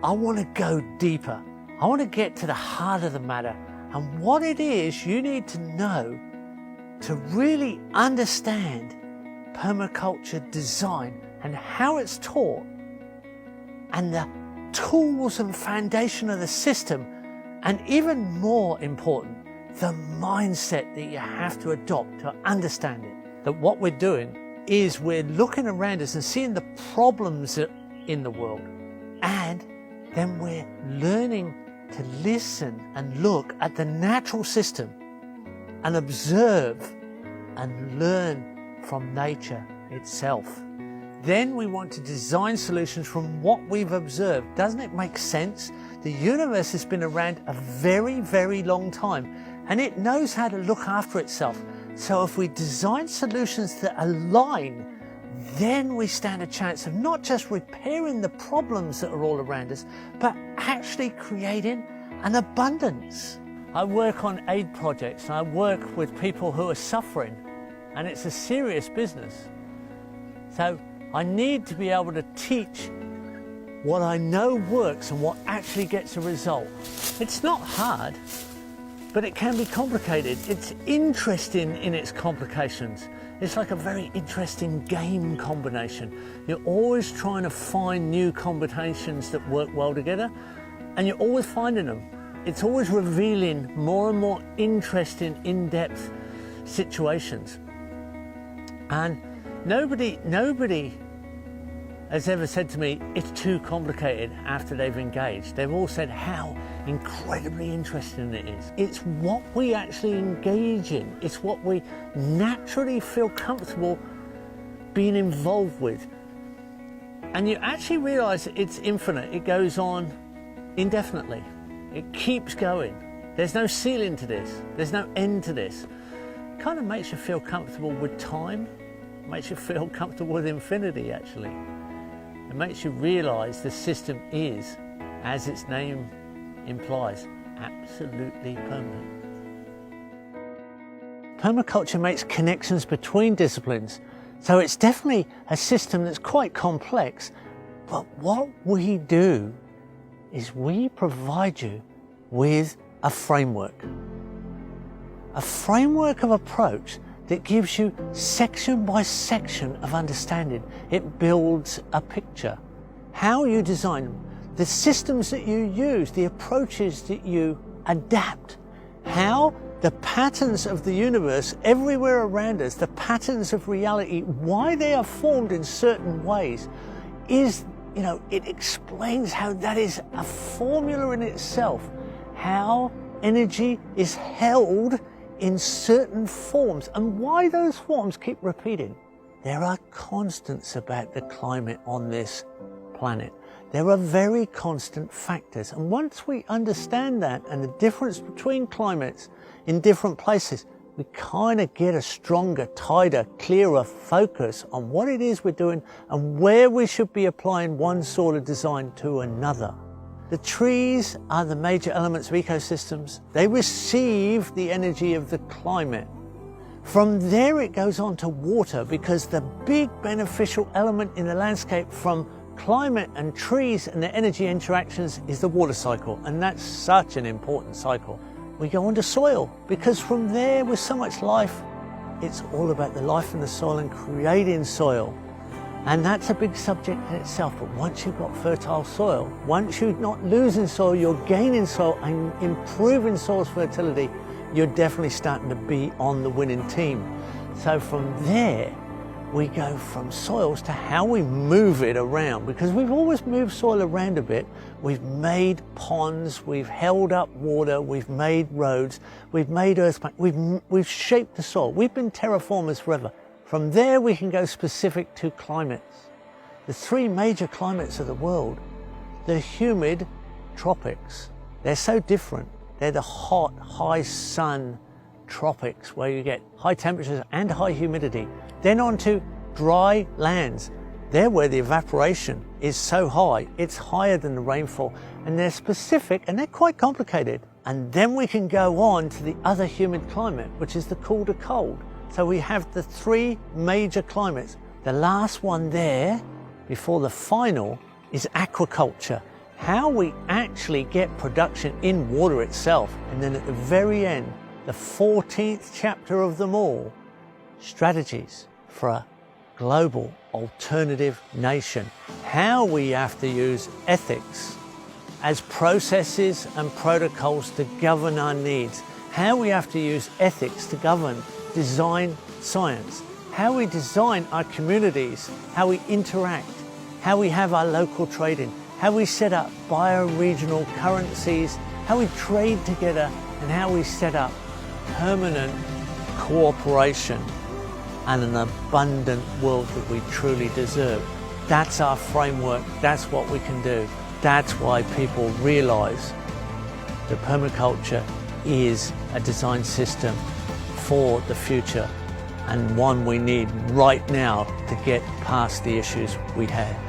I want to go deeper. I want to get to the heart of the matter and what it is you need to know to really understand permaculture design and how it's taught, and the tools and foundation of the system, and even more important, the mindset that you have to adopt to understand it. That what we're doing is we're looking around us and seeing the problems in the world, and then we're learning to listen and look at the natural system and observe and learn from nature itself. Then we want to design solutions from what we've observed. Doesn't it make sense? The universe has been around a very, very long time, and it knows how to look after itself. So if we design solutions that align, then we stand a chance of not just repairing the problems that are all around us, but actually creating an abundance. I work on aid projects, and I work with people who are suffering, and it's a serious business. So I need to be able to teach what I know works and what actually gets a result. It's not hard, but it can be complicated. It's interesting in its complications. It's like a very interesting game combination. You're always trying to find new combinations that work well together, and you're always finding them. It's always revealing more and more interesting, in-depth situations. And nobody has ever said to me, it's too complicated after they've engaged. They've all said how incredibly interesting it is. It's what we actually engage in. It's what we naturally feel comfortable being involved with. And you actually realize it's infinite. It goes on indefinitely. It keeps going. There's no ceiling to this. There's no end to this. It kind of makes you feel comfortable with time. It makes you feel comfortable with infinity, actually. It makes you realize the system is, as its name implies, absolutely permanent. Permaculture makes connections between disciplines, so it's definitely a system that's quite complex. But what we do is we provide you with a framework of approach that gives you section by section of understanding. It builds a picture. How you design, the systems that you use, the approaches that you adapt, how the patterns of the universe everywhere around us, the patterns of reality, why they are formed in certain ways is, it explains how that is a formula in itself, how energy is held in certain forms, and why those forms keep repeating. There are constants about the climate on this planet. There are very constant factors, and once we understand that and the difference between climates in different places, we kind of get a stronger, tighter, clearer focus on what it is we're doing and where we should be applying one sort of design to another. The trees are the major elements of ecosystems. They receive the energy of the climate. From there it goes on to water, because the big beneficial element in the landscape from climate and trees and their energy interactions is the water cycle, and that's such an important cycle. We go on to soil, because from there, with so much life, it's all about the life in the soil and creating soil. And that's a big subject in itself. But once you've got fertile soil, once you're not losing soil, you're gaining soil and improving soil's fertility, you're definitely starting to be on the winning team. So from there, we go from soils to how we move it around, because we've always moved soil around a bit. We've made ponds, we've held up water, we've made roads, we've made earthquakes, we've shaped the soil. We've been terraformers forever. From there we can go specific to climates. The three major climates of the world, the humid tropics. They're so different. They're the hot, high sun tropics, where you get high temperatures and high humidity. Then on to dry lands. They're where the evaporation is so high, it's higher than the rainfall, and they're specific and they're quite complicated. And then we can go on to the other humid climate, which is the cool to cold. So we have the three major climates. The last one there, before the final, is aquaculture. how we actually get production in water itself. And then at the very end, the 14th chapter of them all, strategies for a global alternative nation. How we have to use ethics as processes and protocols to govern our needs. How we have to use ethics to govern design science. How we design our communities, how we interact, how we have our local trading, how we set up bioregional currencies, how we trade together, and how we set up permanent cooperation and an abundant world that we truly deserve. That's our framework, that's what we can do. That's why people realise that permaculture is a design system for the future and one we need right now to get past the issues we have.